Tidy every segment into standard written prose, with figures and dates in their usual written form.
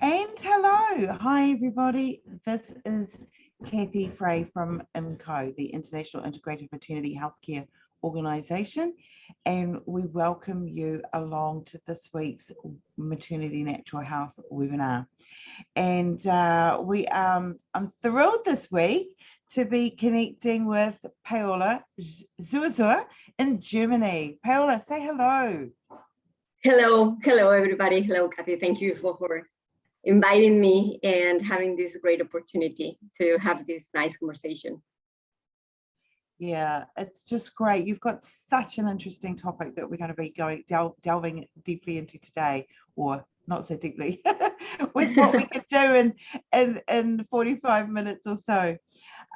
And hello, hi everybody. This is Kathy Frey from IMCO, the International Integrated Maternity Healthcare Organisation, and we welcome you along to this week's Maternity Natural Health webinar. And I'm thrilled this week to be connecting with Paola Zurzur in Germany. Paola, say hello. Hello everybody. Hello, Kathy. Thank you for inviting me and having this great opportunity to have this nice conversation. Yeah, it's just great. You've got such an interesting topic that we're going to be delving deeply into today, or not so deeply, with what we could do in 45 minutes or so.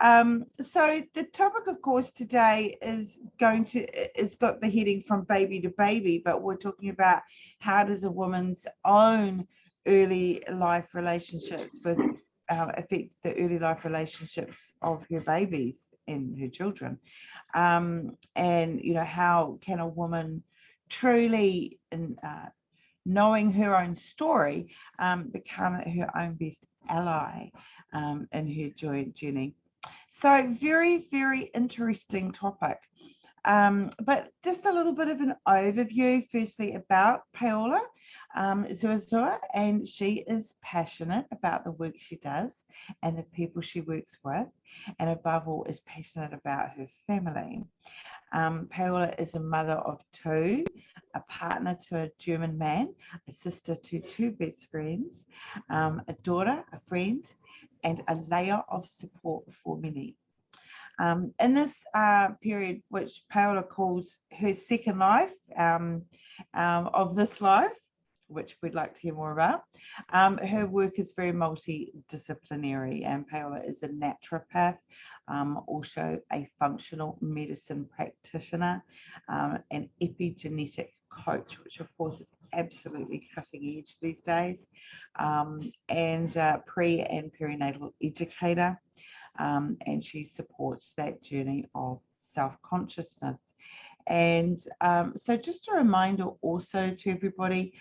So the topic, of course, today is got the heading from baby to baby, but we're talking about how does a woman's own early life relationships affect the early life relationships of her babies and her children, and how can a woman truly knowing her own story become her own best ally in her journey. So very, very interesting topic. But just a little bit of an overview, firstly, about Paola Zurzur, and she is passionate about the work she does and the people she works with, and above all is passionate about her family. Paola is a mother of two, a partner to a German man, a sister to two best friends, a daughter, a friend, and a layer of support for many. In this period, which Paola calls her second life of this life, which we'd like to hear more about, her work is very multidisciplinary, and Paola is a naturopath, also a functional medicine practitioner, an epigenetic coach, which of course is absolutely cutting edge these days, and pre and perinatal educator. And she supports that journey of self-consciousness. And so just a reminder also to everybody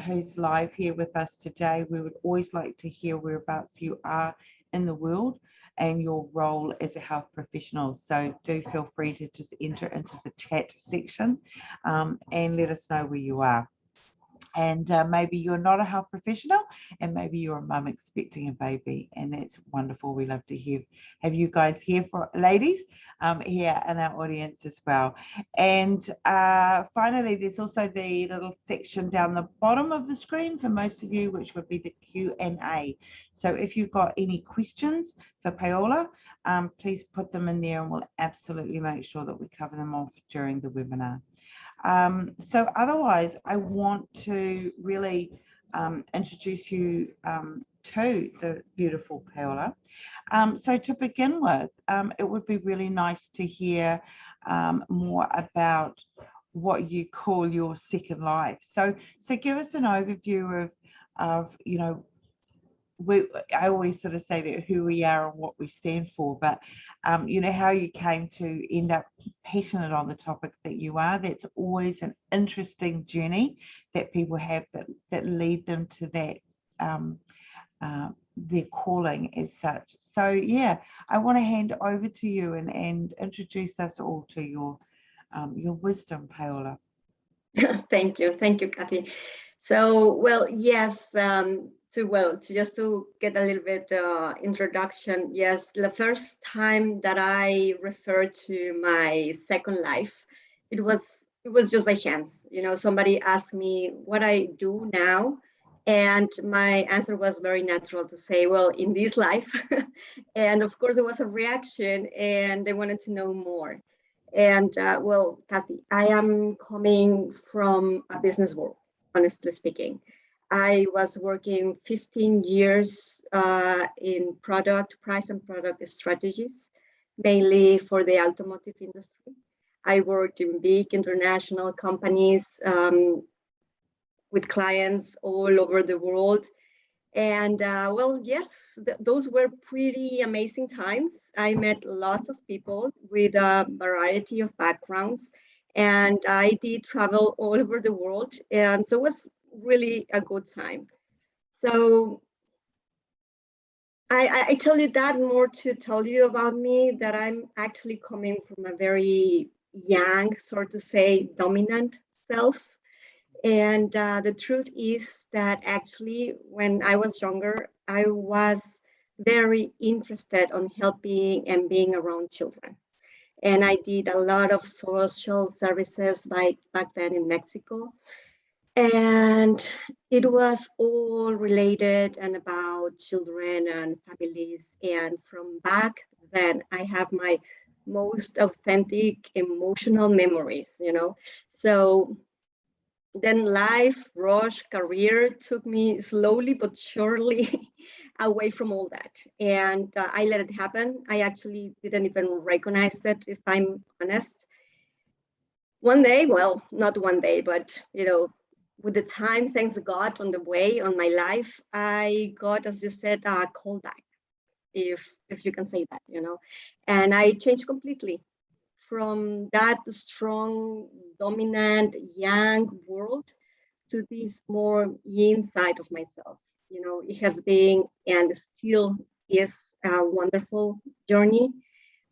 who's live here with us today, we would always like to hear whereabouts you are in the world and your role as a health professional. So do feel free to just enter into the chat section and let us know where you are. And maybe you're not a health professional, and maybe you're a mum expecting a baby, and that's wonderful. We love to have you guys here, for ladies here in our audience as well. And finally, there's also the little section down the bottom of the screen for most of you, which would be the Q&A. So if you've got any questions for Paola, please put them in there, and we'll absolutely make sure that we cover them off during the webinar. So otherwise, I want to really introduce you to the beautiful Paola. So to begin with, it would be really nice to hear more about what you call your second life. So give us an overview of I always sort of say that who we are and what we stand for, but how you came to end up passionate on the topic that you are. That's always an interesting journey that people have that lead them to that their calling as such. So yeah, I want to hand over to you and introduce us all to your wisdom, Paola. Thank you, Kathy. So, well, yes, just to get a little bit introduction, yes, the first time that I referred to my second life, it was just by chance. Somebody asked me what I do now, and my answer was very natural to say, well, in this life. And of course, it was a reaction, and they wanted to know more. And well, Kathy, I am coming from a business world, honestly speaking. I was working 15 years in price and product strategies, mainly for the automotive industry. I worked in big international companies with clients all over the world. And well, yes, those were pretty amazing times. I met lots of people with a variety of backgrounds, and I did travel all over the world. And so it was really a good time. So I tell you that more to tell you about me, that I'm actually coming from a very young, sort of say, dominant self. And the truth is that actually, when I was younger, I was very interested on helping and being around children. And I did a lot of social services back then in Mexico. And it was all related and about children and families. And from back then, I have my most authentic emotional memories, you know. So then life, rush, career took me slowly but surely away from all that. And I let it happen. I actually didn't even recognize it, if I'm honest. One day, well, not one day, but with the time, thanks God, on the way on my life, I got, as you said, a call back, if you can say that, and I changed completely from that strong, dominant, young world to this more yin side of myself. It has been and still is a wonderful journey,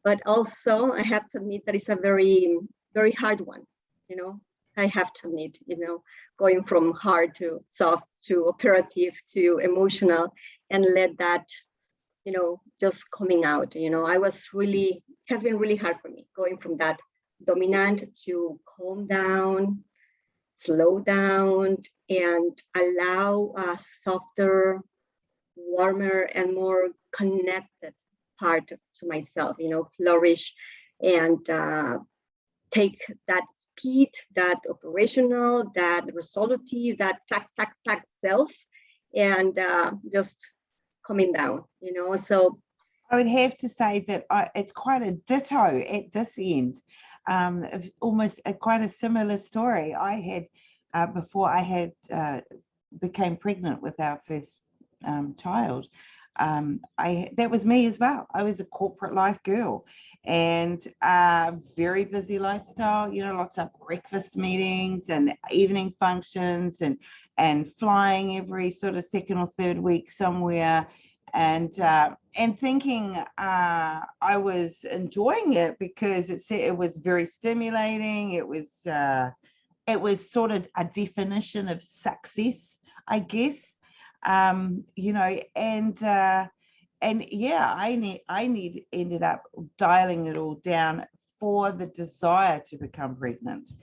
but also I have to admit that it's a very, very hard one. You know, I have to admit, going from hard to soft to operative to emotional, and let that, just coming out. I was really, it has been really hard for me going from that dominant to calm down, slow down, and allow a softer, warmer, and more connected part to myself, flourish and take that speed, that operational, that resolutive, that sack self, and just coming down, so. I would have to say that it's quite a ditto at this end. Almost quite a similar story. I had, before I had became pregnant with our first child, that was me as well. I was a corporate life girl, and very busy lifestyle, lots of breakfast meetings and evening functions, and flying every sort of second or third week somewhere, and thinking I was enjoying it because it was very stimulating. It was sort of a definition of success, I guess. And yeah, I ended up dialing it all down for the desire to become pregnant,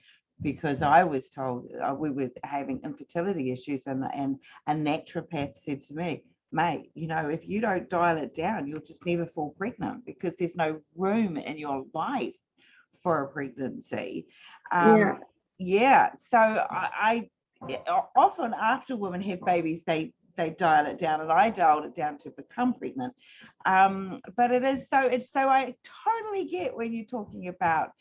because I was told we were having infertility issues, and a naturopath said to me, mate, if you don't dial it down, you'll just never fall pregnant, because there's no room in your life for a pregnancy. Yeah. So I often, after women have babies, they dial it down, and I dialed it down to become pregnant. But so I totally get when you're talking about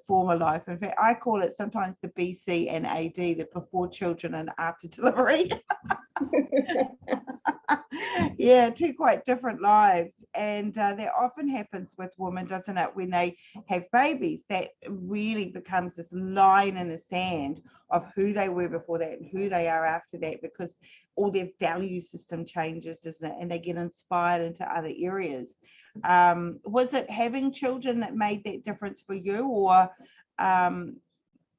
former life. In fact, I call it sometimes the BC and AD, the before children and after delivery. Yeah, two quite different lives. And that often happens with women, doesn't it, when they have babies? That really becomes this line in the sand of who they were before that and who they are after that, because all their value system changes, doesn't it? And they get inspired into other areas. Was it having children that made that difference for you, or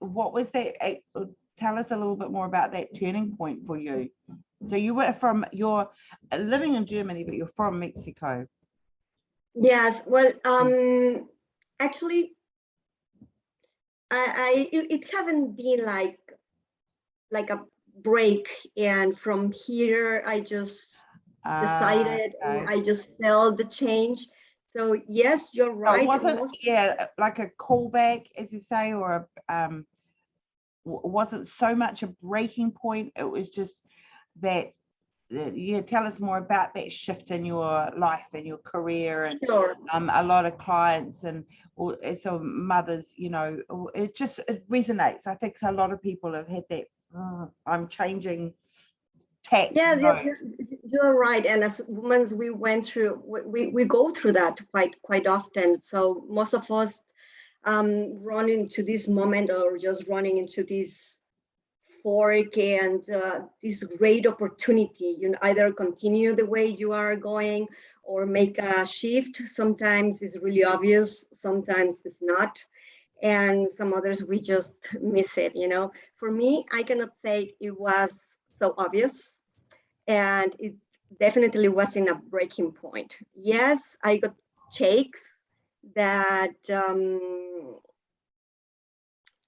what was that? Tell us a little bit more about that turning point for you. So you're living in Germany, but you're from Mexico. Yes, well, actually, it haven't been like a break, and from here I just decided, Okay. or I just felt the change. So yes, you're right. It wasn't, like a callback, as you say, or wasn't so much a breaking point. It was just that. Yeah, tell us more about that shift in your life and your career, and Sure. A lot of clients and so mothers, it resonates. I think a lot of people have had that. I'm changing tact. Yes, you're right. And as women, we go through that quite often. So most of us run into this moment, or just running into this fork and this great opportunity. You either continue the way you are going or make a shift. Sometimes it's really obvious, sometimes it's not. And some others, we just miss it, you know. For me, I cannot say it was so obvious, and it definitely wasn't a breaking point. Yes, I got shakes that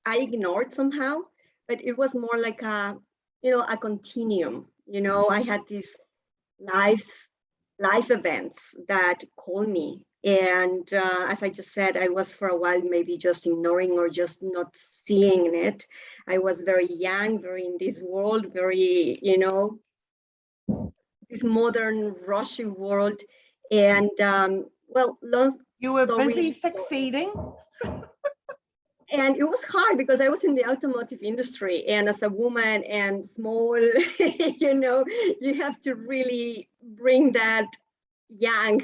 I ignored somehow, but it was more like a, you know, a continuum. You know, I had these lives, life events that called me. And as I just said, I was for a while maybe just ignoring or just not seeing it. I was very young, very in this world, very, you know, this modern, rushy world. And well, long You were busy story. succeeding. And it was hard because I was in the automotive industry, and as a woman and small, you know, you have to really bring that young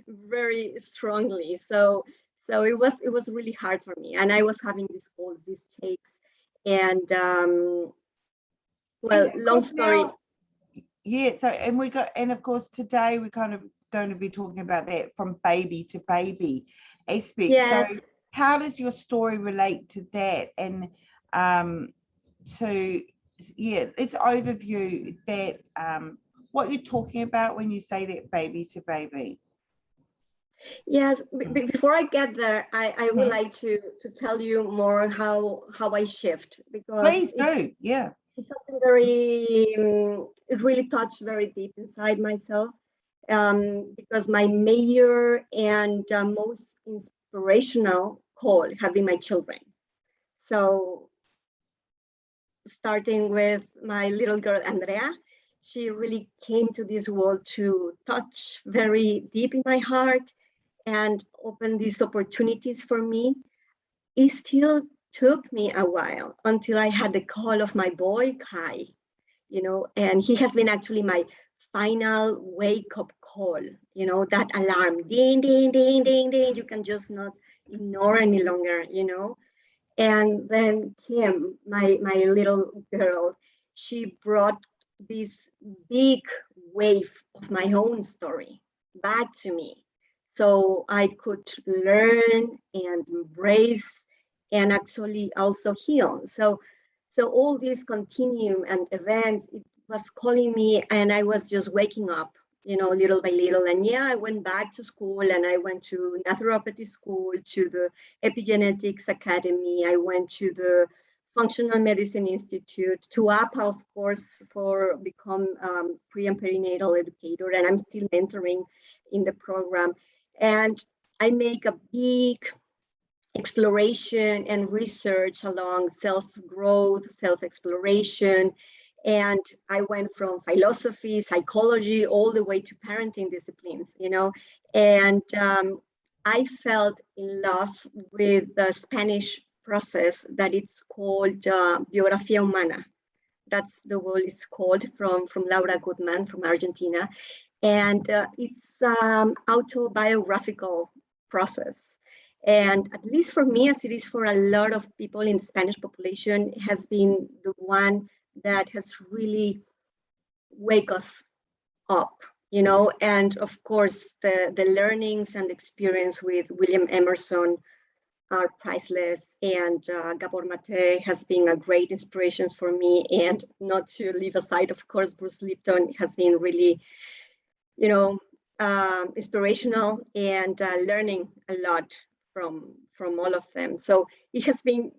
very strongly. So it was really hard for me, and I was having these calls, these takes, and well, And of long course story. now, yeah, so and of course today we're kind of going to be talking about that from baby to baby aspect. So Yes. how does your story relate to that? And to yeah, let's overview that, what you're talking about when you say that baby to baby. Yes, before I get there, I would Mhm. like to tell you more how I shift, because Please do, yeah. it's something very, it really touched very deep inside myself, because my major and most inspirational call have been my children. So starting with my little girl, Andrea, she really came to this world to touch very deep in my heart and open these opportunities for me. It still took me a while until I had the call of my boy, Kai, you know, and he has been actually my final wake up call, you know, that alarm, ding, ding, ding, ding, ding. You can just not ignore any longer, you know. And then Kim, my little girl, she brought this big wave of my own story back to me, so I could learn and embrace and actually also heal. So all these continuum and events, it was calling me, and I was just waking up, you know, little by little. And yeah, I went back to school, and I went to naturopathy school, to the Epigenetics Academy. I went to the Functional Medicine Institute, to APA, of course, for become pre and perinatal educator, and I'm still mentoring in the program. And I make a big exploration and research along self-growth, self-exploration. And I went from philosophy, psychology, all the way to parenting disciplines, you know. And I felt in love with the Spanish process that it's called biografía humana. That's the word it's called, from Laura Goodman from Argentina. And it's autobiographical process. And at least for me, as it is for a lot of people in the Spanish population, has been the one that has really wake us up, you know. And of course, the learnings and experience with William Emerson are priceless. And Gabor Mate has been a great inspiration for me. And not to leave aside, of course, Bruce Lipton has been really, you know, inspirational, and learning a lot from all of them. So it has been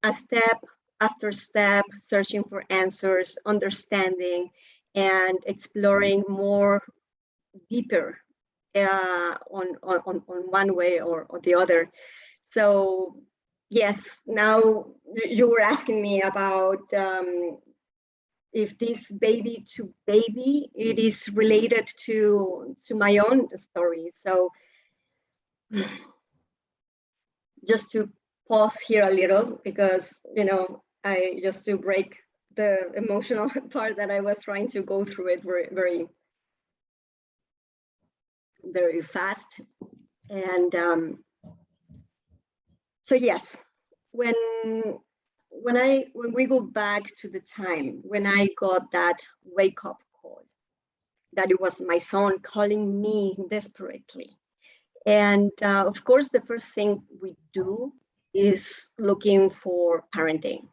a step after step, searching for answers, understanding, and exploring more deeper on one way or the other. So yes, now you were asking me about if this baby to baby, it is related to my own story. So just to pause here a little, because, you know, I just to break the emotional part that I was trying to go through it very, very fast. And so yes, when when we go back to the time when I got that wake up call, that it was my son calling me desperately. And of course, the first thing we do is looking for parenting.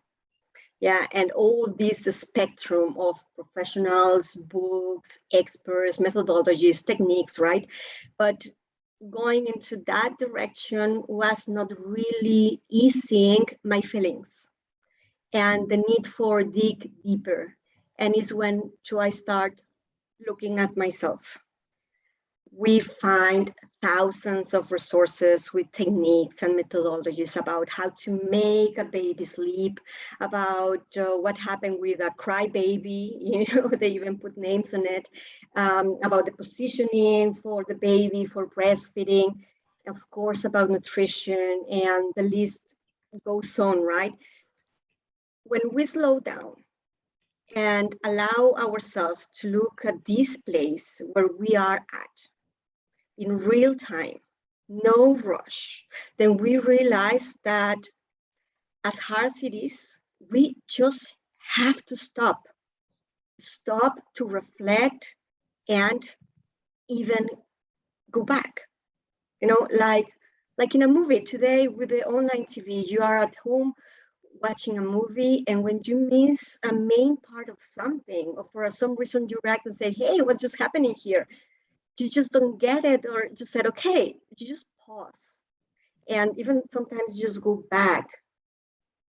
Yeah, and all this spectrum of professionals, books, experts, methodologies, techniques, right? But going into that direction was not really easing my feelings and the need for dig deeper. And is when I start looking at myself. We find thousands of resources with techniques and methodologies about how to make a baby sleep, about what happened with a cry baby, they even put names on it, about the positioning for the baby, for breastfeeding, of course, about nutrition, and the list goes on, right? When we slow down and allow ourselves to look at this place where we are at, in real time, no rush, then we realize that as hard as it is, we just have to stop to reflect and even go back. Like in a movie today with the online TV, you are at home watching a movie, and when you miss a main part of something, or for some reason you react and say, hey, what's just happening here? You just don't get it, or just said, okay, you just pause. And even sometimes you just go back.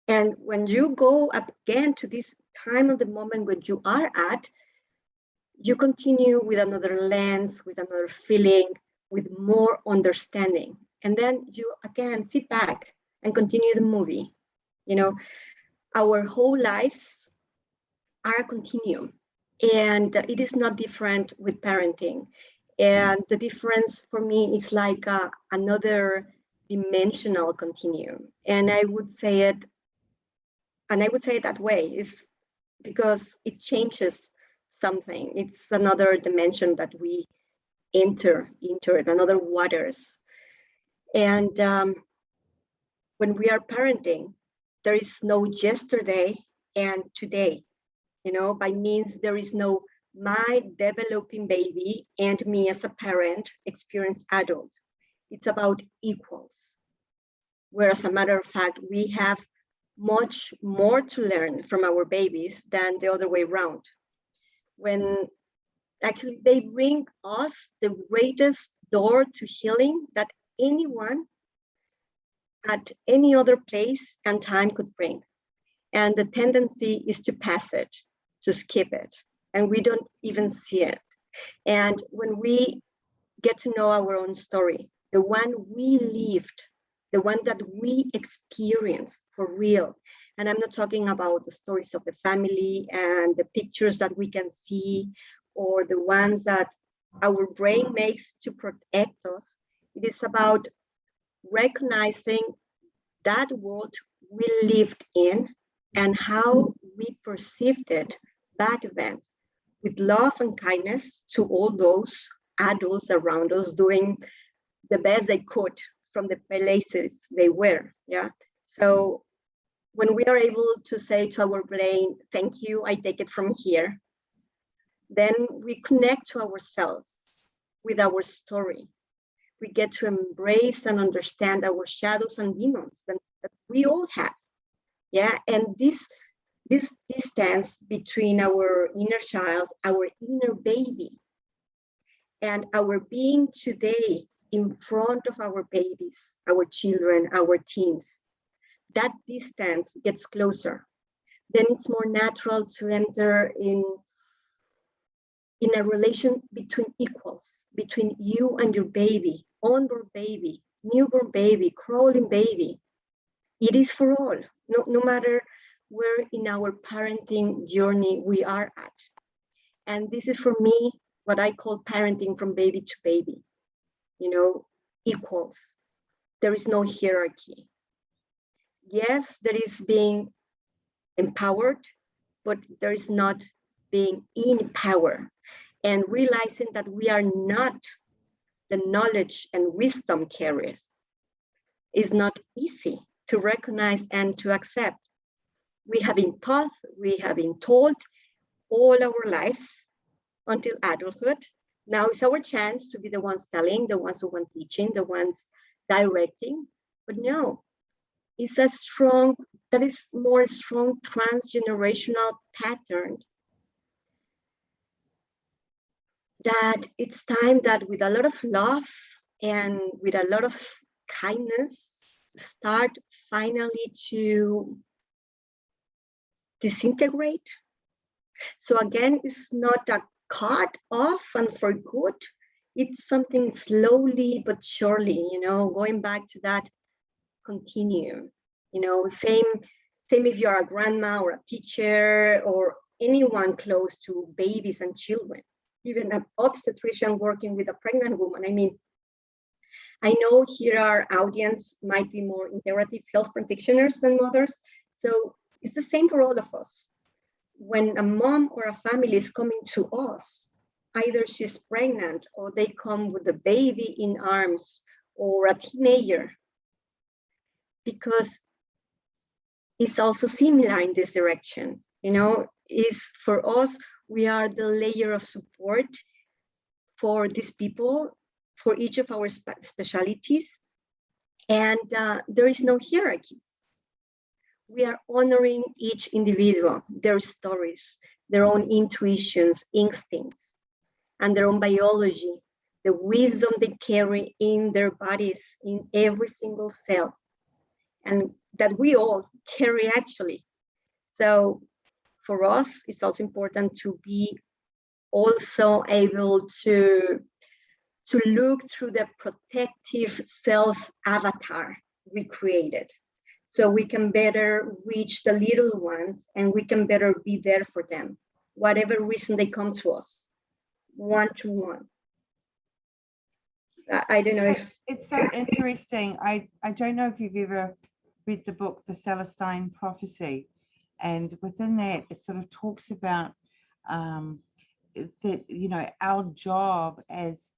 And when you go again to this time of the moment when you are at, you continue with another lens, with another feeling, with more understanding. And then you again sit back and continue the movie. Our whole lives are a continuum. And it is not different with parenting. And the difference for me is like another dimensional continuum. And I would say it that way, is because it changes something. It's another dimension that we enter into it, another waters. And when we are parenting, there is no yesterday and today. By means there is no my developing baby and me as a parent, experienced adult. It's about equals. Where, as a matter of fact, we have much more to learn from our babies than the other way around. When actually they bring us the greatest door to healing that anyone at any other place and time could bring. And the tendency is to pass it, to skip it, and we don't even see it. And when we get to know our own story, the one we lived, the one that we experienced for real, and I'm not talking about the stories of the family and the pictures that we can see, or the ones that our brain makes to protect us. It is about recognizing that world we lived in and how we perceived it back then, with love and kindness to all those adults around us doing the best they could from the places they were. Yeah. So when we are able to say to our brain, thank you, I take it from here, then we connect to ourselves with our story. We get to embrace and understand our shadows and demons that we all have. Yeah. And this distance between our inner child, our inner baby, and our being today in front of our babies, our children, our teens, that distance gets closer. Then it's more natural to enter in a relation between equals, between you and your baby, unborn baby, newborn baby, crawling baby. It is for all, no matter where in our parenting journey we are at. And this is for me what I call parenting from baby to baby, equals. There is no hierarchy. Yes, there is being empowered, but there is not being in power. And realizing that we are not the knowledge and wisdom carriers is not easy to recognize and to accept. We have been taught, we have been told all our lives until adulthood. Now it's our chance to be the ones telling, the ones who want teaching, the ones directing. But no, it's a strong, that is more strong transgenerational pattern that it's time that with a lot of love and with a lot of kindness, start finally to disintegrate. So again, it's not a cut off and for good. It's something slowly but surely, going back to that continuum. Same if you're a grandma or a teacher or anyone close to babies and children, even an obstetrician working with a pregnant woman. I mean, I know here our audience might be more integrative health practitioners than mothers. So it's the same for all of us. When a mom or a family is coming to us, either she's pregnant or they come with a baby in arms or a teenager, because it's also similar in this direction. Is for us, we are the layer of support for these people, for each of our specialties, and there is no hierarchies. We are honoring each individual, their stories, their own intuitions, instincts, and their own biology, the wisdom they carry in their bodies, in every single cell, and that we all carry actually. So for us, it's also important to be also able to look through the protective self avatar we created, so we can better reach the little ones and we can better be there for them, whatever reason they come to us, one-to-one. I don't know if it's so interesting. I don't know if you've ever read the book The Celestine Prophecy, and within that it sort of talks about that our job as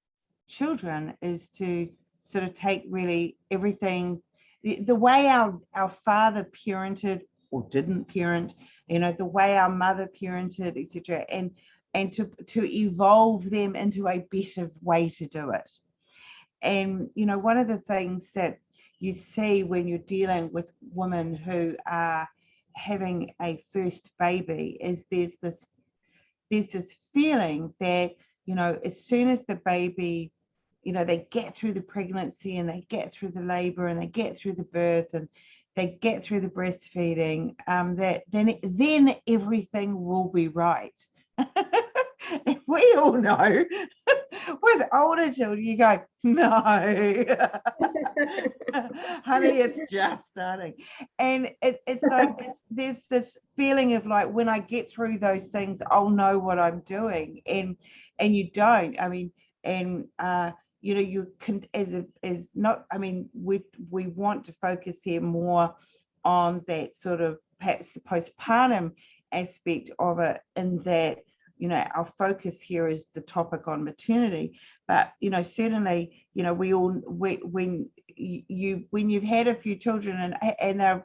children is to sort of take really everything, the way our father parented or didn't parent, the way our mother parented, etc., and to evolve them into a better way to do it. And one of the things that you see when you're dealing with women who are having a first baby is there's this feeling that as soon as the baby, they get through the pregnancy and they get through the labor and they get through the birth and they get through the breastfeeding, that then everything will be right. We all know with older children, you go, no, honey, it's just starting. And it's like there's this feeling of like, when I get through those things, I'll know what I'm doing, and you don't. I mean, and you can as not. I mean, we want to focus here more on that sort of perhaps the postpartum aspect of it, in that our focus here is the topic on maternity, but certainly when you've had a few children and they've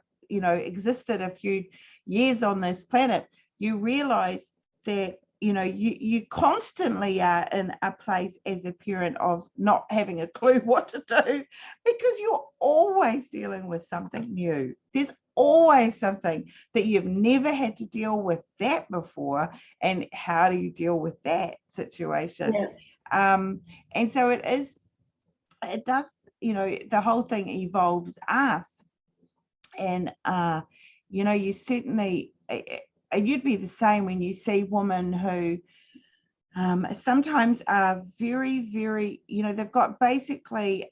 existed a few years on this planet, you realize that you constantly are in a place as a parent of not having a clue what to do, because you're always dealing with something new. There's always something that you've never had to deal with that before, and how do you deal with that situation? Yeah. And so it does, the whole thing evolves us, and you certainly, you'd be the same when you see women who sometimes are very, very, they've got basically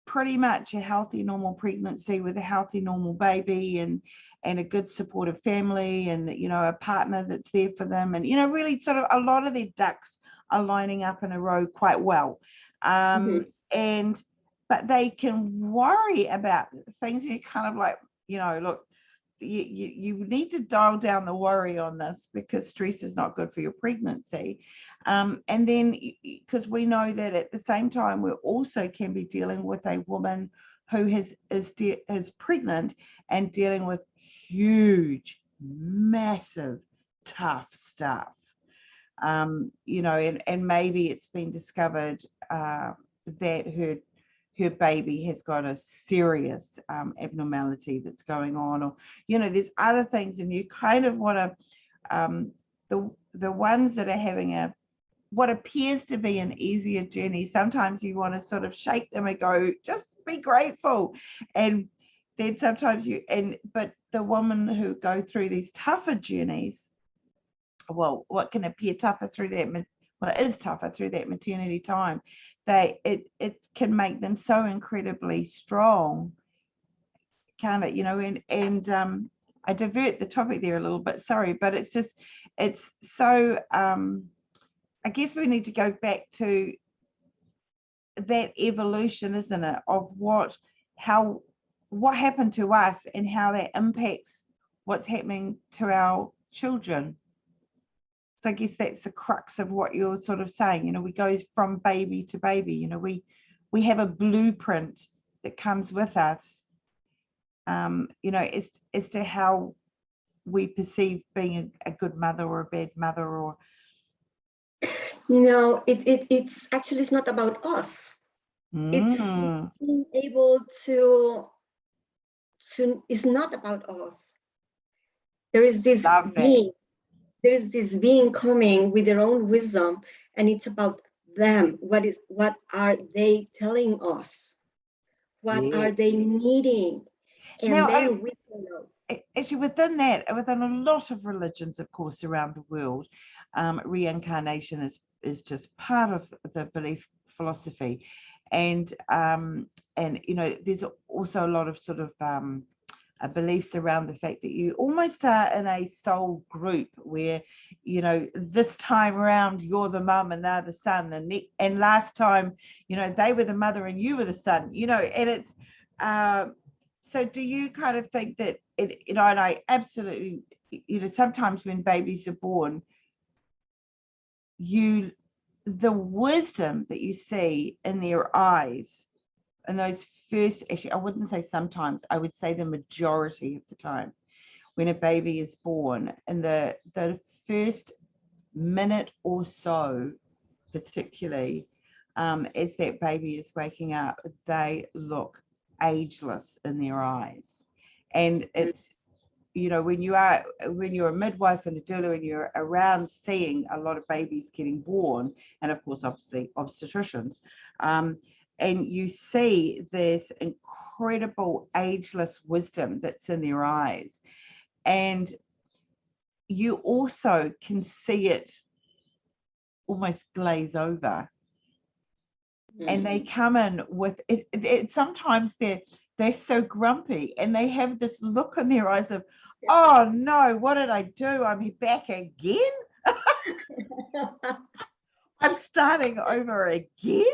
pretty much a healthy, normal pregnancy with a healthy, normal baby, and a good supportive family, and a partner that's there for them, and really sort of a lot of their ducks are lining up in a row quite well, but they can worry about things. You kind of like, look, you need to dial down the worry on this, because stress is not good for your pregnancy. And then, because we know that at the same time, we also can be dealing with a woman who is pregnant and dealing with huge massive, tough stuff. You know, and maybe it's been discovered that her baby has got a serious abnormality that's going on, or, you know, there's other things, and you kind of want to, the ones that are having what appears to be an easier journey, sometimes you want to sort of shake them and go, just be grateful. And then sometimes but the women who go through these tougher journeys, well, what can appear tougher through that, well, it is tougher through that maternity time, it can make them so incredibly strong, can't it? You know, and I divert the topic there a little bit, sorry, but it's just, it's so, I guess we need to go back to that evolution, isn't it, of what happened to us and how that impacts what's happening to our children. So I guess that's the crux of what you're sort of saying. You know, we go from baby to baby. You know, we have a blueprint that comes with us, you know, as to how we perceive being a good mother or a bad mother, or No, it's actually, it's not about us. It's being able to it's not about us. There is this being, there is this being coming with their own wisdom, and it's about them. What are they telling us? What are they needing? And now, then we can know. Actually, within a lot of religions, of course, around the world, reincarnation is just part of the belief philosophy, and you know, there's also a lot of sort of beliefs around the fact that you almost are in a soul group where, you know, this time around you're the mum and they're the son, and last time, you know, they were the mother and you were the son, you know, and it's so do you kind of think that it, you know, and I absolutely, you know, sometimes when babies are born, the wisdom that you see in their eyes and those first, actually, I wouldn't say sometimes, I would say the majority of the time, when a baby is born, in the first minute or so, particularly, as that baby is waking up, they look ageless in their eyes. And it's, you know, when you're a midwife and a doula and you're around seeing a lot of babies getting born, and of course, obviously, obstetricians, and you see this incredible ageless wisdom that's in their eyes. And you also can see it almost glaze over. And they come in with it sometimes they're so grumpy and they have this look in their eyes of, oh no, what did I do? I'm back again. I'm starting over again.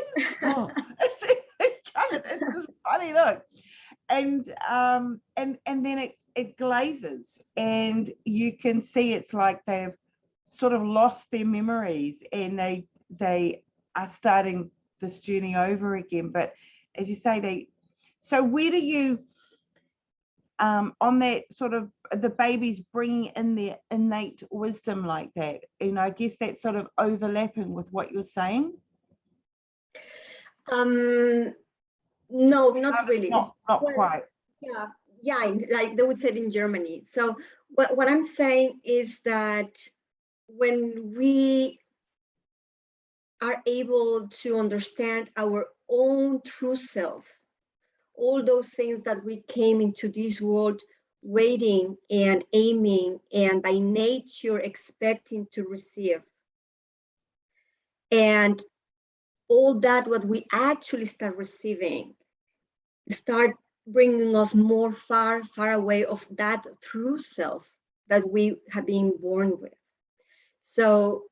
Oh, it's this funny look. And then it glazes, and you can see it's like they've sort of lost their memories, and they are starting this journey over again. But as you say, so where do you on that sort of the babies bringing in their innate wisdom like that, and I guess that's sort of overlapping with what you're saying? No, not really. Not quite. Yeah, like they would say it in Germany. So what I'm saying is that when we are able to understand our own true self, all those things that we came into this world waiting and aiming and by nature expecting to receive, and all that what we actually start receiving start bringing us more far away of that true self that we have been born with. So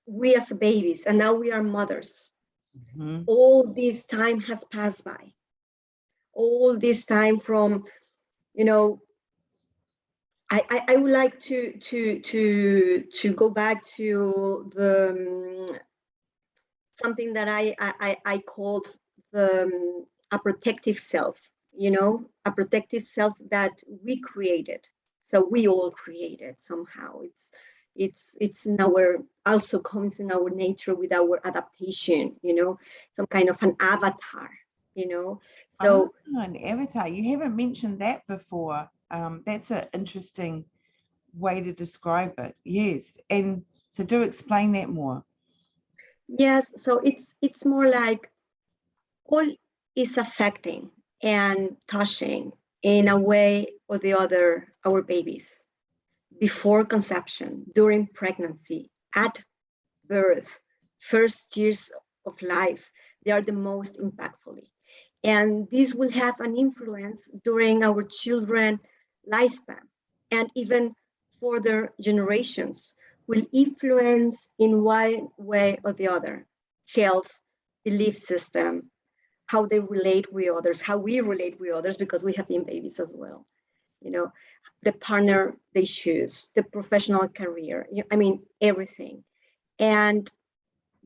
we as babies, and now we are mothers, all this time has passed by, all this time from, you know, I would like to go back to the something that I called a protective self, you know, a protective self that we created. So we all create it somehow. It's in our, also comes in our nature with our adaptation, some kind of an avatar, Oh, so an avatar. You haven't mentioned that before. That's an interesting way to describe it. Yes. And so do explain that more. yes, so it's more like all is affecting and touching in a way or the other our babies before conception, during pregnancy, at birth, first years of life. They are the most impactful. And this will have an influence during our children lifespan, and even further generations will influence in one way or the other: health, belief system, how they relate with others, how we relate with others, because we have been babies as well, you know the partner they choose, the professional career, I mean, everything. And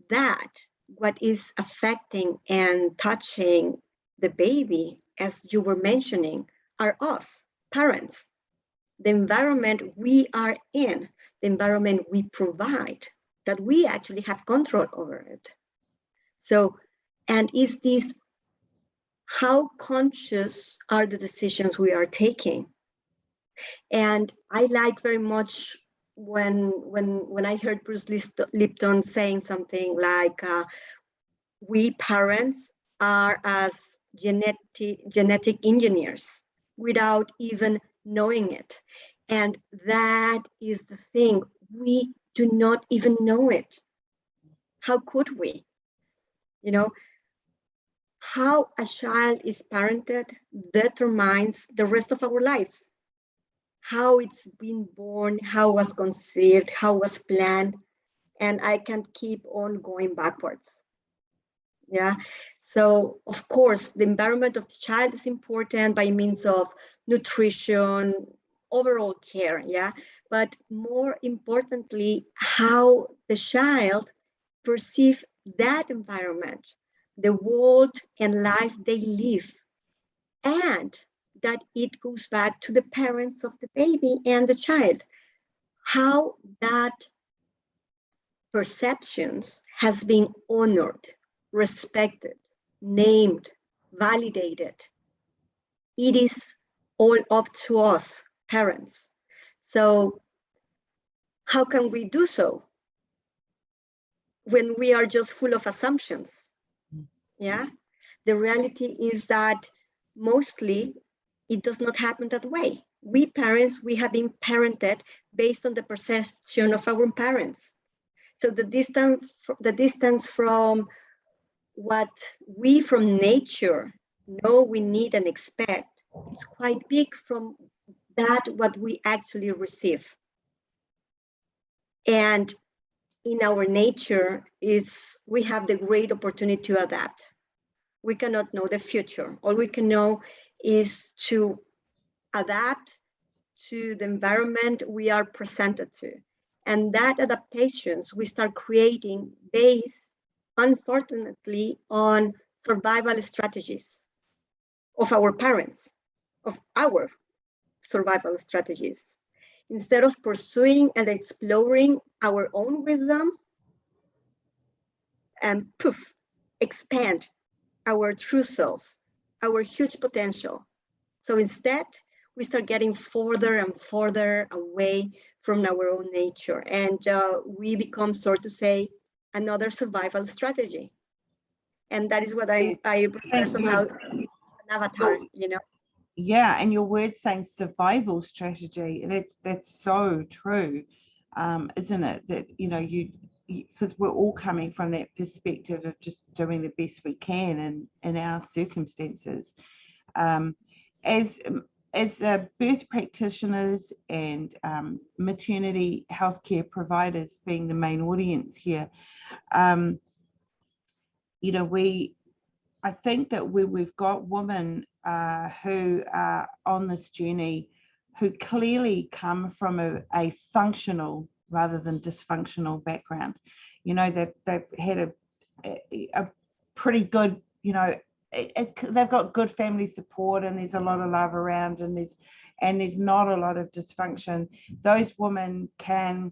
that, what is affecting and touching the baby, as you were mentioning, are us, parents, the environment we are in, the environment we provide, that we actually have control over it. So, and is this, how conscious are the decisions we are taking? And I like very much when I heard Bruce Lipton saying something like, we parents are as genetic engineers without even knowing it. And that is the thing. We do not even know it. How could we? How a child is parented determines the rest of our lives. How it's been born, how it was conceived, how it was planned, and I can keep on going backwards. Yeah. So of course, the environment of the child is important by means of nutrition, overall care. Yeah. But more importantly, how the child perceive that environment, the world and life they live, and that it goes back to the parents of the baby and the child, how that perceptions has been honored, respected, named, validated. It is all up to us, parents. So how can we do so when we are just full of assumptions? Yeah. The reality is that mostly it does not happen that way. We parents, we have been parented based on the perception of our parents. So the distance from what we from nature know we need and expect, it's quite big from that what we actually receive. And in our nature is we have the great opportunity to adapt. We cannot know the future. All we can know is to adapt to the environment we are presented to. And that adaptations we start creating based, unfortunately, on survival strategies of our parents, of our survival strategies. Instead of pursuing and exploring our own wisdom and expand our true self, our huge potential. So instead, we start getting further and further away from our own nature. And we become, so to say, another survival strategy. And that is what I prefer somehow an avatar, Yeah, and your word saying survival strategy, that's so true, isn't it? That, you because we're all coming from that perspective of just doing the best we can in our circumstances. As birth practitioners and maternity healthcare providers being the main audience here, I think that we've got women who are on this journey who clearly come from a functional rather than dysfunctional background. They've had a pretty good, they've got good family support, and there's a lot of love around, and there's, and there's not a lot of dysfunction, those women can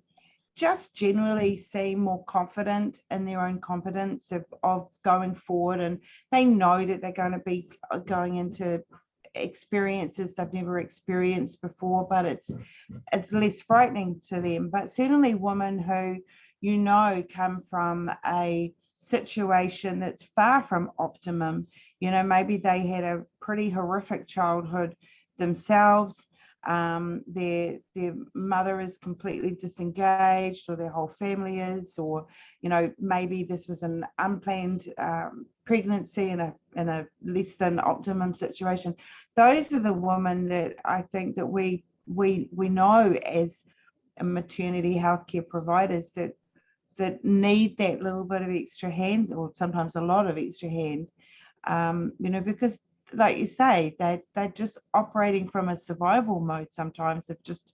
just generally seem more confident in their own competence of going forward, and they know that they're going to be going into experiences they've never experienced before, but it's less frightening to them. But certainly women who come from a situation that's far from optimum, maybe they had a pretty horrific childhood themselves, their mother is completely disengaged, or their whole family is, or maybe this was an unplanned pregnancy in a less than optimum situation. Those are the women that I think that we know as maternity healthcare providers that need that little bit of extra hands, or sometimes a lot of extra hand, because like you say, they're just operating from a survival mode sometimes, of just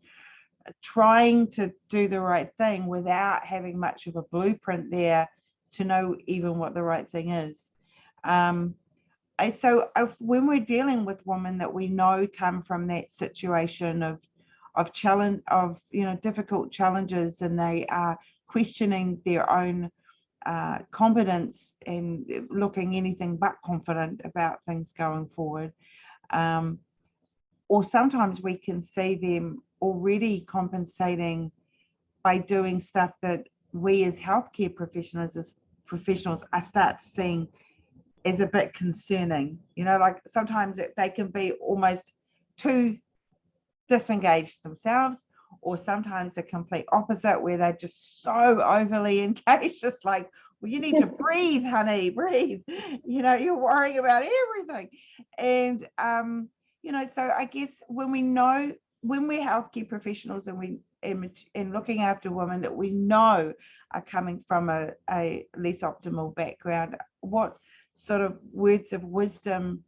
trying to do the right thing without having much of a blueprint there to know even what the right thing is. So when we're dealing with women that we know come from that situation of challenge, of difficult challenges, and they are questioning their own competence and looking anything but confident about things going forward, or sometimes we can see them already compensating by doing stuff that we as healthcare professionals are start seeing as a bit concerning. Like sometimes they can be almost too disengaged themselves, or sometimes the complete opposite, where they're just so overly engaged, just like, well, you need to breathe, honey, breathe. You're worrying about everything. And so I guess when we're healthcare professionals, and and looking after women that we know are coming from a less optimal background, what sort of words of wisdom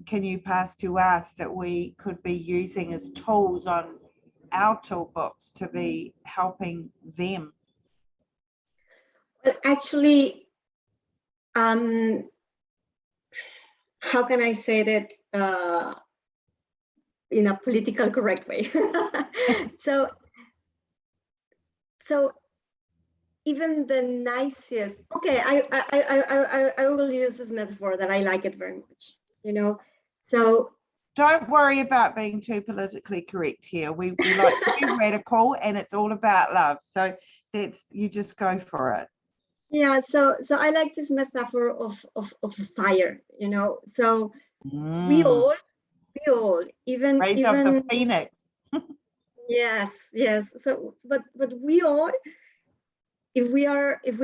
can you pass to us that we could be using as tools on our toolbox to be helping them? Well, actually, how can I say that in a political correct way? So even the nicest, okay, I will use this metaphor that I like it very much, so don't worry about being too politically correct here. We like to be radical, and it's all about love, so you just go for it. Yeah, so I like this metaphor of fire, so we all even Raise up the phoenix. yes, so but we all, if we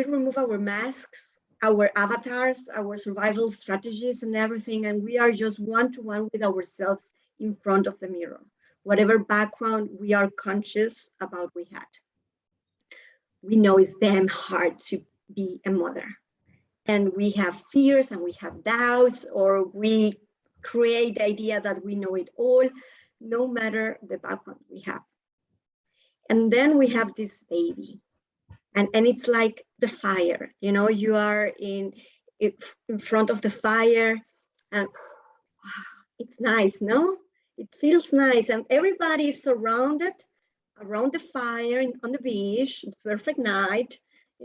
remove our masks, our avatars, our survival strategies and everything, and we are just one-to-one with ourselves in front of the mirror, whatever background we are conscious about we had, we know it's damn hard to be a mother, and we have fears and we have doubts, or we create the idea that we know it all, no matter the background we have. And then we have this baby, and it's like the fire, you are in front of the fire, and it's nice, no? It feels nice, and everybody is surrounded around the fire on the beach. It's perfect night,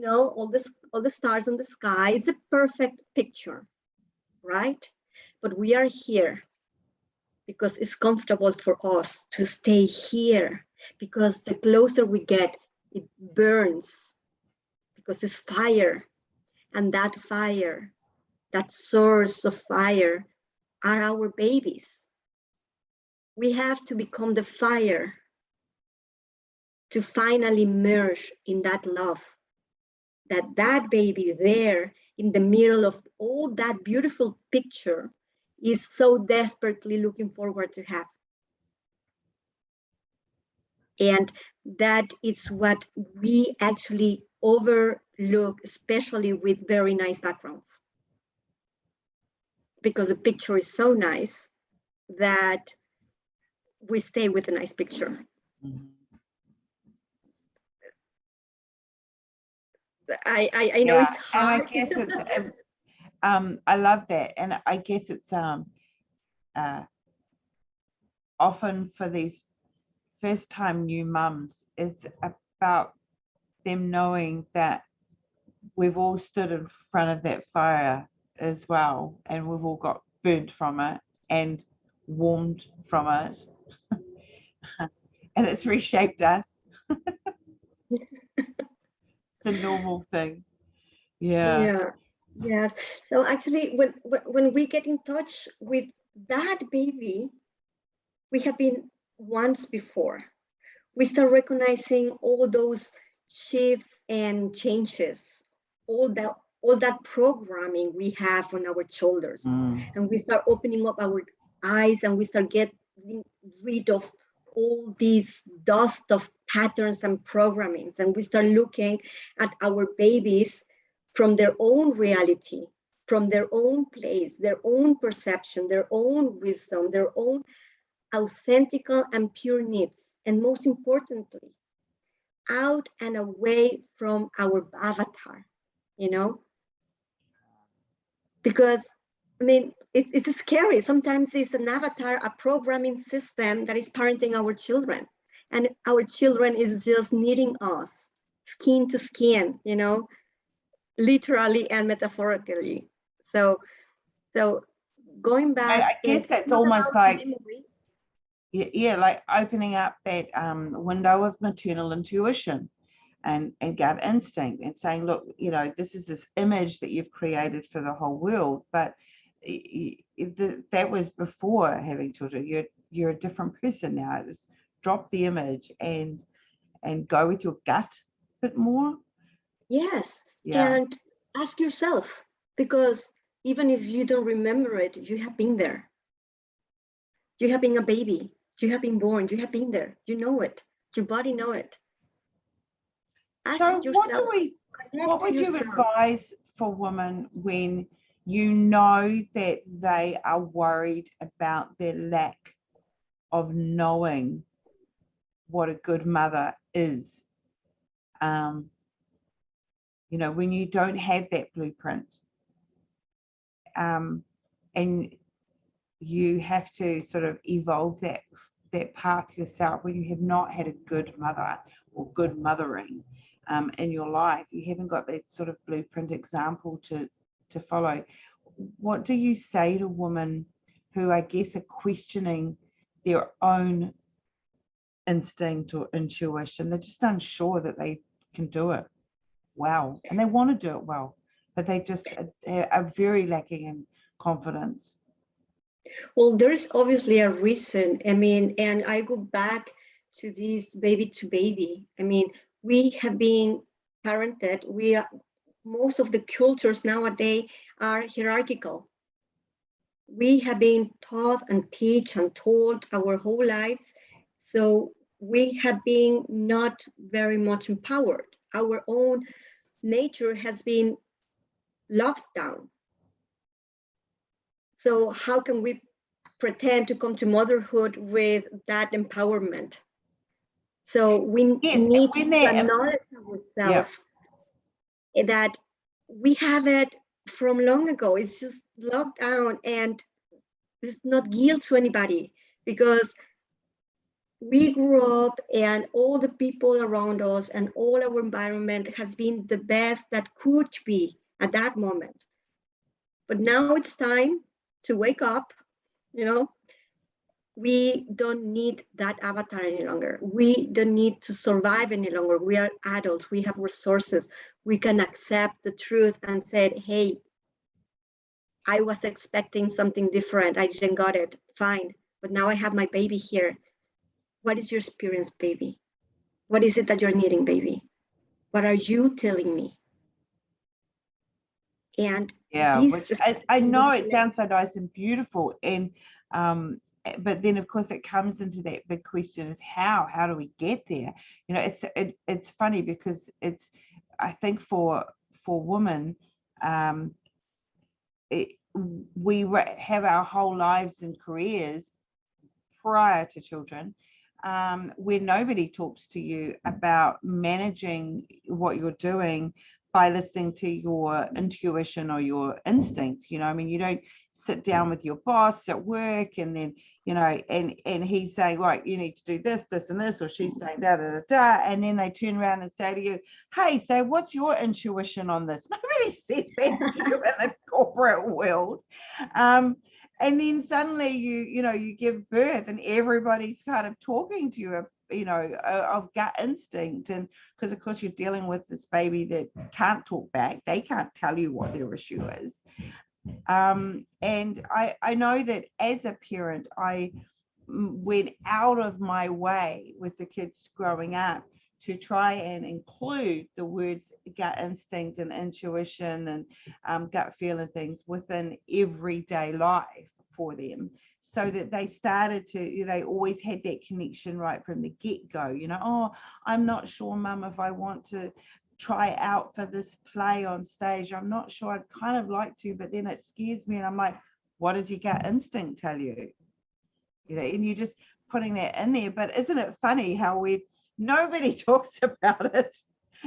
all the stars in the sky. It's a perfect picture, right? But we are here because it's comfortable for us to stay here, because the closer we get, it burns, because it's fire, and that fire, that source of fire, are our babies. We have to become the fire to finally merge in that love, that baby there in the middle of all that beautiful picture is so desperately looking forward to have. And that is what we actually overlook, especially with very nice backgrounds, because the picture is so nice that we stay with a nice picture. Mm-hmm. I know it's hard. And I guess it's I love that, and I guess it's often for these first time new mums, it's about them knowing that we've all stood in front of that fire as well, and we've all got burnt from it and warmed from it, and it's reshaped us. It's a normal thing. Yeah. Yeah. Yes. So actually, when we get in touch with that baby we have been once before, we start recognizing all those shifts and changes, all that programming we have on our shoulders, and we start opening up our eyes, and we start getting rid of all these dust of patterns and programmings, and we start looking at our babies from their own reality, from their own place, their own perception, their own wisdom, their own authentic and pure needs, and most importantly, out and away from our avatar, you know? Because, I mean, it's scary. Sometimes it's an avatar, a programming system that is parenting our children. And our children is just needing us, skin to skin, you know, literally and metaphorically. So going back, I guess that's almost like, yeah, like opening up that window of maternal intuition and gut instinct, and saying, look, you know, this is this image that you've created for the whole world, but that was before having children. You're a different person now. Just drop the image and go with your gut a bit more. Yes. Yeah. And ask yourself, because even if you don't remember it, you have been there. You have been a baby. You have been born. You have been there. You know it. Your body know it. Ask So yourself. what would you advise for women when you know that they are worried about their lack of knowing what a good mother is? You know, when you don't have that blueprint, and you have to sort of evolve that path yourself, when you have not had a good mother or good mothering in your life, you haven't got that sort of blueprint example to follow. What do you say to women who, I guess, are questioning their own instinct or intuition? They're just unsure that they can do it well, and they want to do it well, but they just are very lacking in confidence. Well, there's obviously a reason. I mean, and I go back to this baby to baby. I mean, we have been parented. Most of the cultures nowadays are hierarchical. We have been taught and teach and told our whole lives. So we have been not very much empowered. Our own nature has been locked down. So how can we pretend to come to motherhood with that empowerment? So we need to acknowledge ourselves, that we have it from long ago. It's just locked down, and it's not guilt to anybody, because we grew up and all the people around us and all our environment has been the best that could be at that moment. But now it's time to wake up, you know. We don't need that avatar any longer. We don't need to survive any longer. We are adults. We have resources. We can accept the truth and say, hey, I was expecting something different. I didn't got it. Fine. But now I have my baby here. What is your experience, baby? What is it that you're needing, baby? What are you telling me? And yeah, which I know it sounds so nice and beautiful, and but then of course it comes into that big question of how do we get there? You know, it's funny because I think for women, we have our whole lives and careers prior to children, where nobody talks to you about managing what you're doing by listening to your intuition or your instinct. You know, I mean, you don't sit down with your boss at work and then, you know, and he's saying, right, you need to do this, this, and this, or she's saying da da da da, and then they turn around and say to you, hey, so what's your intuition on this? Nobody says that to you in the corporate world. And then suddenly you give birth and everybody's kind of talking to you, of gut instinct. And because of course you're dealing with this baby that can't talk back, they can't tell you what their issue is. And I know that as a parent, I went out of my way with the kids growing up to try and include the words gut instinct and intuition and gut feeling things within everyday life for them, so that they always had that connection right from the get-go. Oh, I'm not sure, Mum, if I want to try out for this play on stage. I'm not sure, I'd kind of like to, but then it scares me. And I'm like, what does your gut instinct tell you? And you're just putting that in there. But isn't it funny how nobody talks about it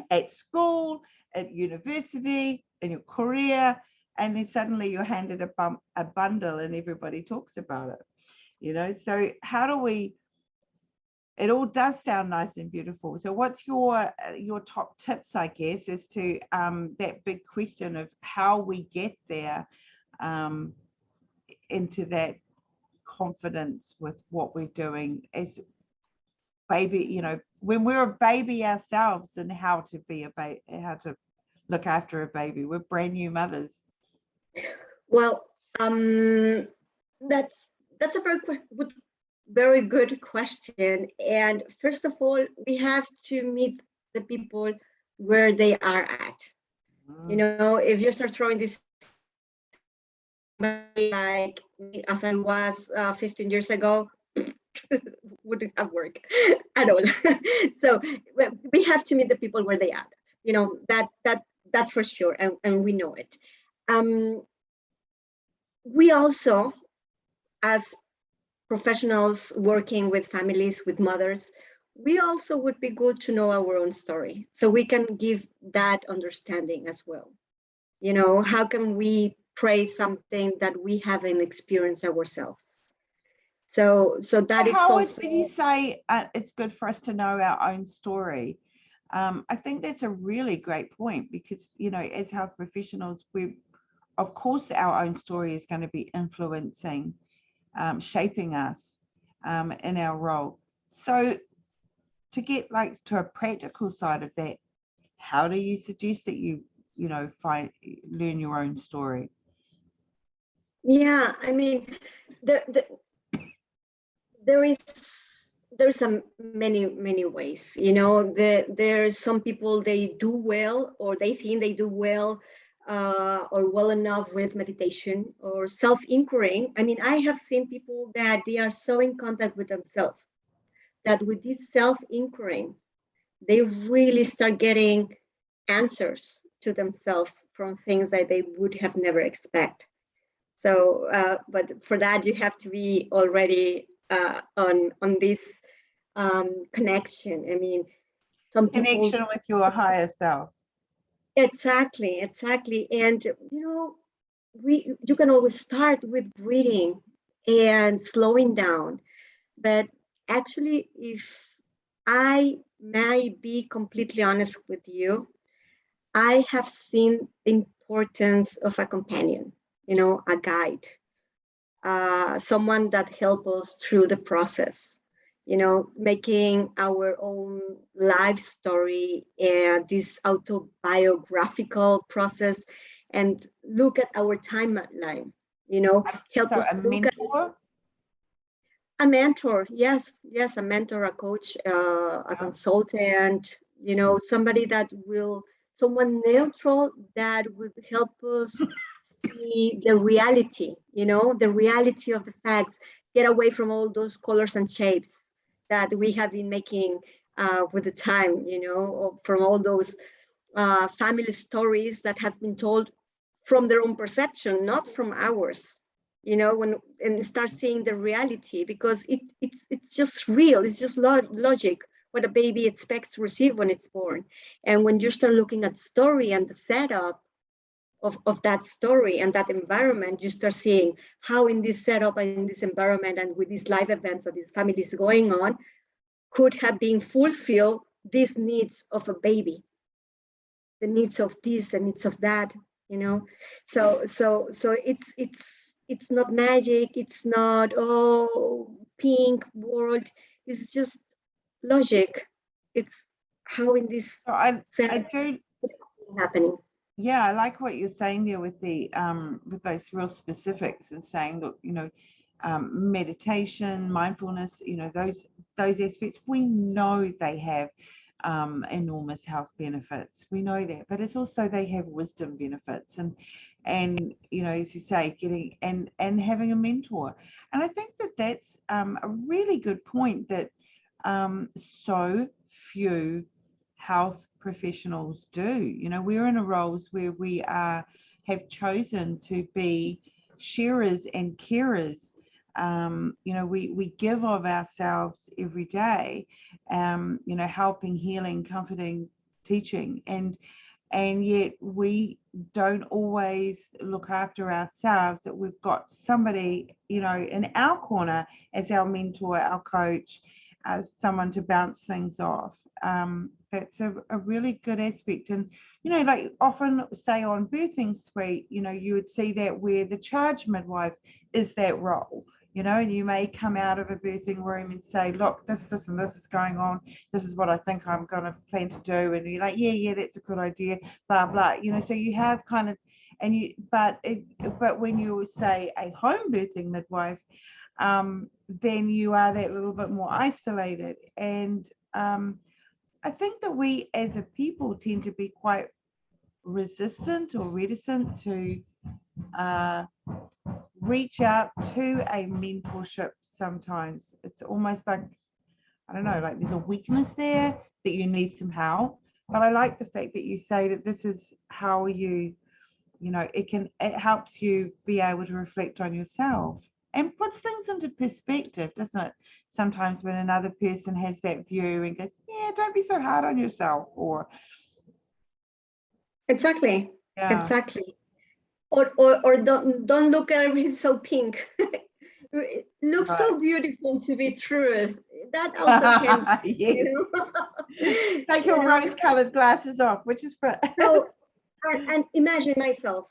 at school, at university, in your career, and then suddenly you're handed a bundle and everybody talks about it. So how do we, it all does sound nice and beautiful. So what's your top tips, I guess, as to that big question of how we get there, into that confidence with what we're doing as baby, when we're a baby ourselves, and how to be how to look after a baby. We're brand new mothers. Well, that's a very good question. And first of all, we have to meet the people where they are at. If you start throwing this like me as I was 15 years ago, wouldn't have worked at all. So we have to meet the people where they are at. That's for sure, and we know it. We also, as professionals working with families, with mothers, we also would be good to know our own story, so we can give that understanding as well. How can we praise something that we haven't experienced ourselves? So that it's also, when you say it's good for us to know our own story, I think that's a really great point, because as health professionals, of course our own story is going to be influencing, shaping us in our role. So to get to a practical side of that, how do you suggest that you learn your own story? Yeah, I mean, there's many ways. There's some people, they do well, or they think they do well, or well enough with meditation or self-inquiry. I mean, I have seen people that they are so in contact with themselves that with this self-inquiry, they really start getting answers to themselves from things that they would have never expect. So, but for that, you have to be already on this connection. I mean, some connection with your higher self. Exactly. And you can always start with breathing and slowing down. But actually, if I may be completely honest with you, I have seen the importance of a companion, a guide, someone that helps us through the process, making our own life story and this autobiographical process, and look at our timeline, help so us a look mentor? a mentor, yes, a mentor, a coach, a consultant, somebody someone neutral that would help us see the reality, the reality of the facts, get away from all those colors and shapes that we have been making with the time, or from all those family stories that has been told from their own perception, not from ours. And start seeing the reality, because it's just real. It's just logic. what a baby expects to receive when it's born. And when you start looking at story and the setup of that story and that environment, you start seeing how in this setup and in this environment and with these life events that this family is going on could have been fulfilled these needs of a baby, the needs of this, the needs of that, you know. So it's not magic, it's not pink world, it's just logic. It's how in this So I setup do. happening. Yeah, I like what you're saying there with the with those real specifics and saying, look, you know, meditation, mindfulness, you know, those aspects, we know they have enormous health benefits. We know that, but it's also they have wisdom benefits, and you know, as you say, getting and having a mentor. And I think that that's a really good point, that so few health professionals do. You know, we're in a roles where we have chosen to be sharers and carers. You know, we give of ourselves every day, you know, helping, healing, comforting, teaching, and yet we don't always look after ourselves, that we've got somebody, you know, in our corner as our mentor, our coach, as someone to bounce things off. That's a really good aspect. And, you know, like often say on birthing suite, you know, you would see that where the charge midwife is that role, you know, and you may come out of a birthing room and say, look, this and this is going on. This is what I think I'm going to plan to do. And you're like, yeah, that's a good idea, blah, blah, you know, so you have kind of, and you, but when you say a home birthing midwife, then you are that little bit more isolated. And I think that we as a people tend to be quite resistant or reticent to reach out to a mentorship sometimes. It's almost like, I don't know, like there's a weakness there, that you need some help. But I like the fact that you say that this is how you know, it helps you be able to reflect on yourself and puts things into perspective, doesn't it? Sometimes when another person has that view and goes, yeah, don't be so hard on yourself, or Exactly. yeah. Exactly. Or don't look at everything so pink. It looks Right. so beautiful to be true. That also can be, Yes. Take you your know. rose-colored glasses off, which is for So and imagine myself,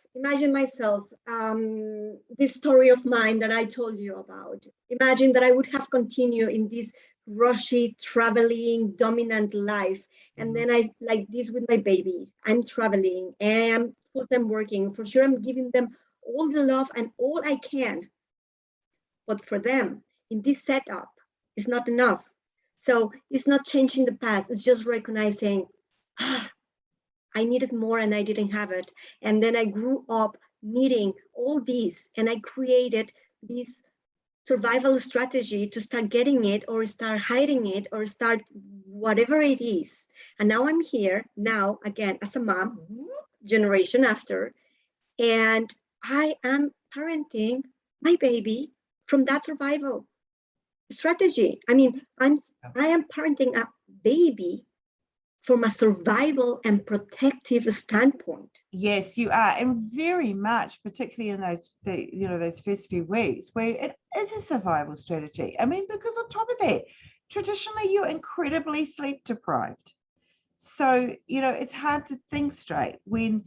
this story of mine that I told you about. Imagine that I would have continued in this rushy, traveling, dominant life. And then I like this with my babies. I'm traveling and I'm full-time working. For sure, I'm giving them all the love and all I can. But for them, in this setup, it's not enough. So it's not changing the past. It's just recognizing, I needed more and I didn't have it. And then I grew up needing all these, and I created this survival strategy to start getting it or start hiding it or start whatever it is. And now I'm here, now again, as a mom, generation after, and I am parenting my baby from that survival strategy. I mean, I am parenting a baby from a survival and protective standpoint. Yes, you are, and very much, particularly in those first few weeks, where it is a survival strategy. I mean, because on top of that, traditionally you're incredibly sleep deprived, so you know it's hard to think straight when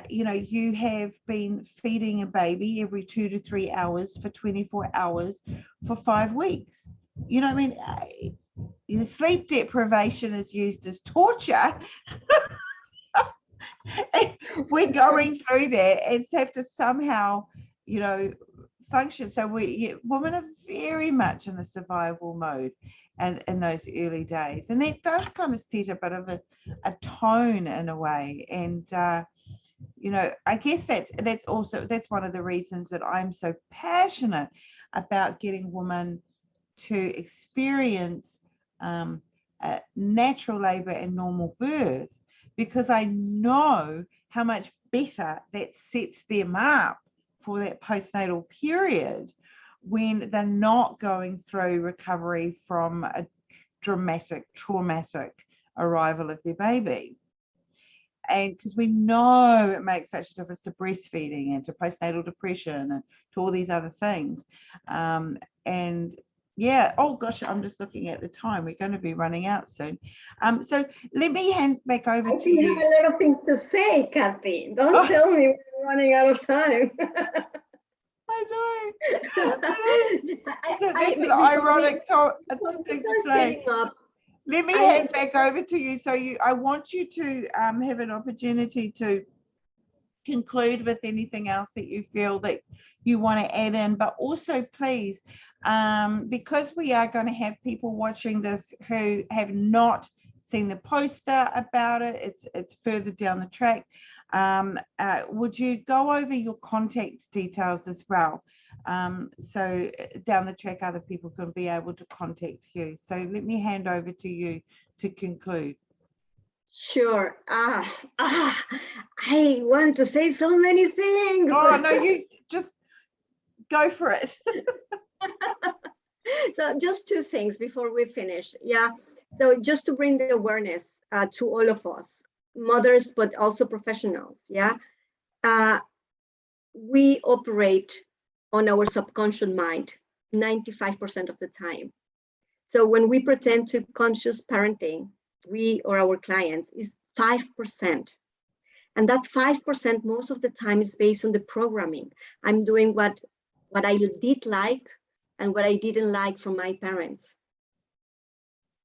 you know you have been feeding a baby every 2 to 3 hours for 24 hours for 5 weeks. You know what I mean? The sleep deprivation is used as torture. We're going through that and have to somehow, you know, function. So women are very much in the survival mode and in those early days, and that does kind of set a bit of a tone in a way. And you know, I guess that's one of the reasons that I'm so passionate about getting women to experience natural labor and normal birth, because I know how much better that sets them up for that postnatal period when they're not going through recovery from a dramatic, traumatic arrival of their baby. And because we know it makes such a difference to breastfeeding and to postnatal depression and to all these other things. And yeah, oh gosh, I'm just looking at the time. We're going to be running out soon. So let me hand back over to you. I have a lot of things to say, Kathy. Don't tell me we're running out of time. I know. That's an ironic thing to say. Let me hand back over to you. So I want you to have an opportunity to conclude with anything else that you feel that you want to add in, but also please, because we are going to have people watching this who have not seen the poster about it, it's further down the track. Would you go over your contact details as well? So down the track, other people can be able to contact you. So let me hand over to you to conclude. Sure. I want to say so many things. Oh, no, you just go for it. So just two things before we finish. Yeah. So just to bring the awareness to all of us, mothers, but also professionals. Yeah. We operate on our subconscious mind 95% of the time. So when we pretend to conscious parenting, we or our clients is 5%. And that 5% most of the time is based on the programming. I'm doing what I did like and what I didn't like from my parents.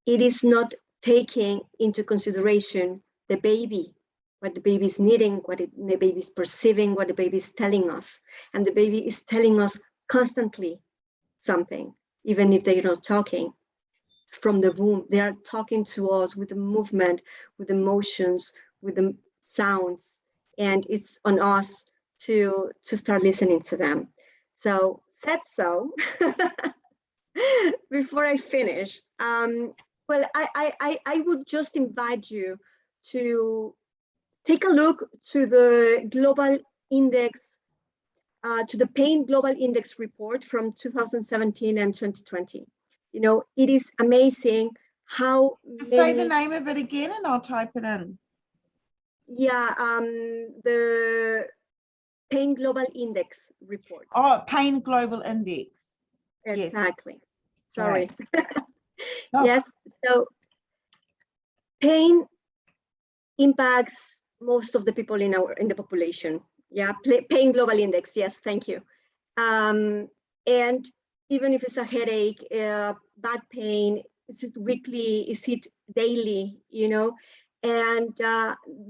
It is not taking into consideration the baby, what the baby is needing, what the baby is perceiving, what the baby is telling us. And the baby is telling us constantly something, even if they're not talking. From the womb, they are talking to us with the movement, with emotions, with the sounds, and it's on us to start listening to them. So said so. Before I finish, well, I would just invite you to take a look to the global index, to the Pain Global Index report from 2017 and 2020. You know, it is amazing how many... Say the name of it again and I'll type it in. Yeah, the Pain Global Index report. Oh, Pain Global Index. Exactly. Yes. Sorry. Oh. Yes, so pain impacts most of the people in the population. Yeah, Pain Global Index. Yes, thank you. And even if it's a headache, back pain, is it weekly, is it daily, you know? And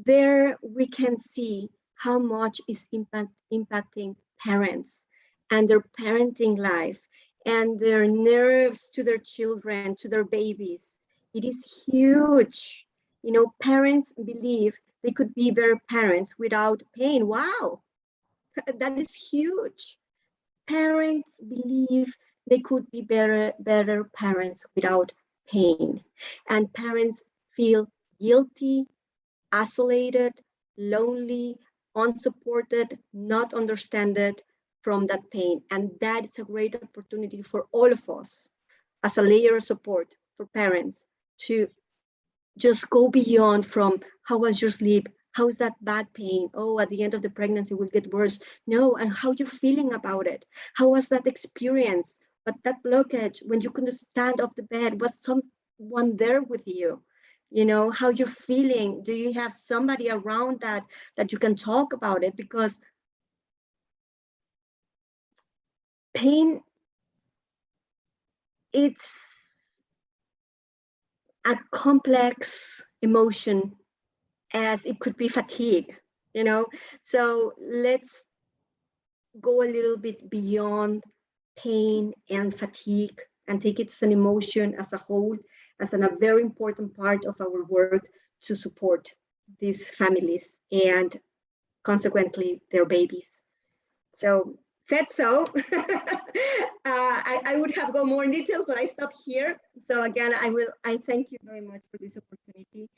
there we can see how much is impacting parents and their parenting life and their nerves to their children, to their babies. It is huge. You know, parents believe they could be better parents without pain. Wow, that is huge. Parents believe they could be better parents without pain. And parents feel guilty, isolated, lonely, unsupported, not understood from that pain. And that is a great opportunity for all of us as a layer of support for parents to just go beyond from how was your sleep, how is that back pain? Oh, at the end of the pregnancy will get worse. No, and how you're feeling about it. How was that experience? But that blockage, when you couldn't stand off the bed, was someone there with you? You know, how you're feeling? Do you have somebody around that you can talk about it? Because pain, it's a complex emotion, as it could be fatigue, you know? So let's go a little bit beyond pain and fatigue and take it as an emotion as a whole, as a very important part of our work to support these families and consequently their babies. So said so. I would have gone more in detail, but I stop here. So again, I thank you very much for this opportunity.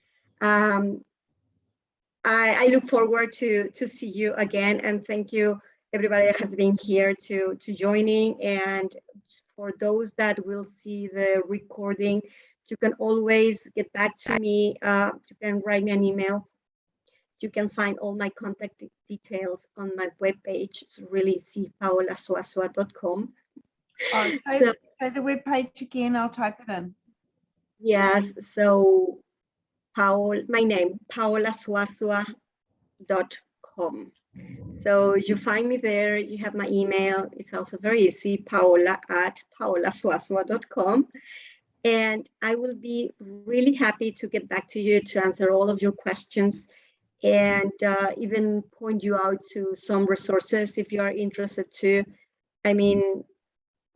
I look forward to see you again, and thank you everybody that has been here to joining, and for those that will see the recording, you can always get back to me. You can write me an email. You can find all my contact details on my webpage. It's really cpaolasuasua.com. Oh, say the web page again. I'll type it in. Yes, so my name, paolasuasua.com. So you find me there. You have my email. It's also very easy, paola@paolasuasua.com. And I will be really happy to get back to you to answer all of your questions and even point you out to some resources if you are interested too. I mean,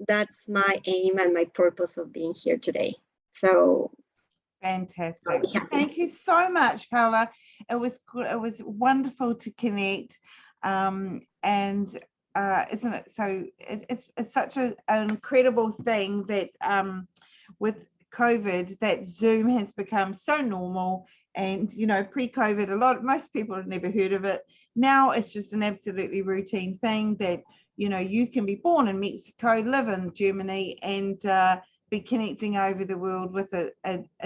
that's my aim and my purpose of being here today. So fantastic. Thank you so much, Paola. It was wonderful to connect. And isn't it so it's such an incredible thing that with COVID that Zoom has become so normal. And you know, pre-COVID, most people had never heard of it. Now it's just an absolutely routine thing that, you know, you can be born in Mexico, live in Germany, and be connecting over the world with a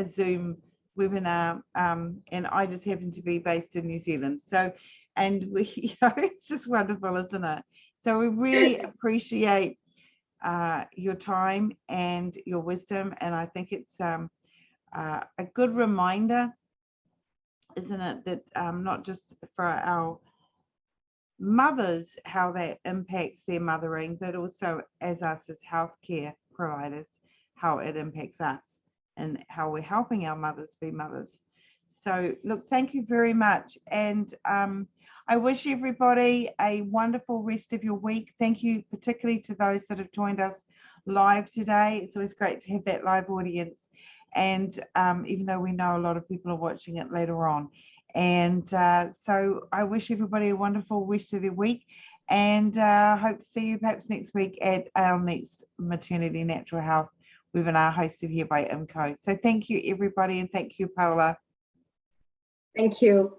Zoom webinar. And I just happen to be based in New Zealand. So, and we, you know, it's just wonderful, isn't it? So we really appreciate your time and your wisdom. And I think it's a good reminder, isn't it, that not just for our mothers, how that impacts their mothering, but also as us as healthcare providers, how it impacts us and how we're helping our mothers be mothers. So look, thank you very much. And I wish everybody a wonderful rest of your week. Thank you particularly to those that have joined us live today. It's always great to have that live audience. And even though we know a lot of people are watching it later on. And so I wish everybody a wonderful rest of their week, and hope to see you perhaps next week at our next Maternity Natural Health webinar hosted here by IMCO. So thank you, everybody, and thank you, Paola. Thank you.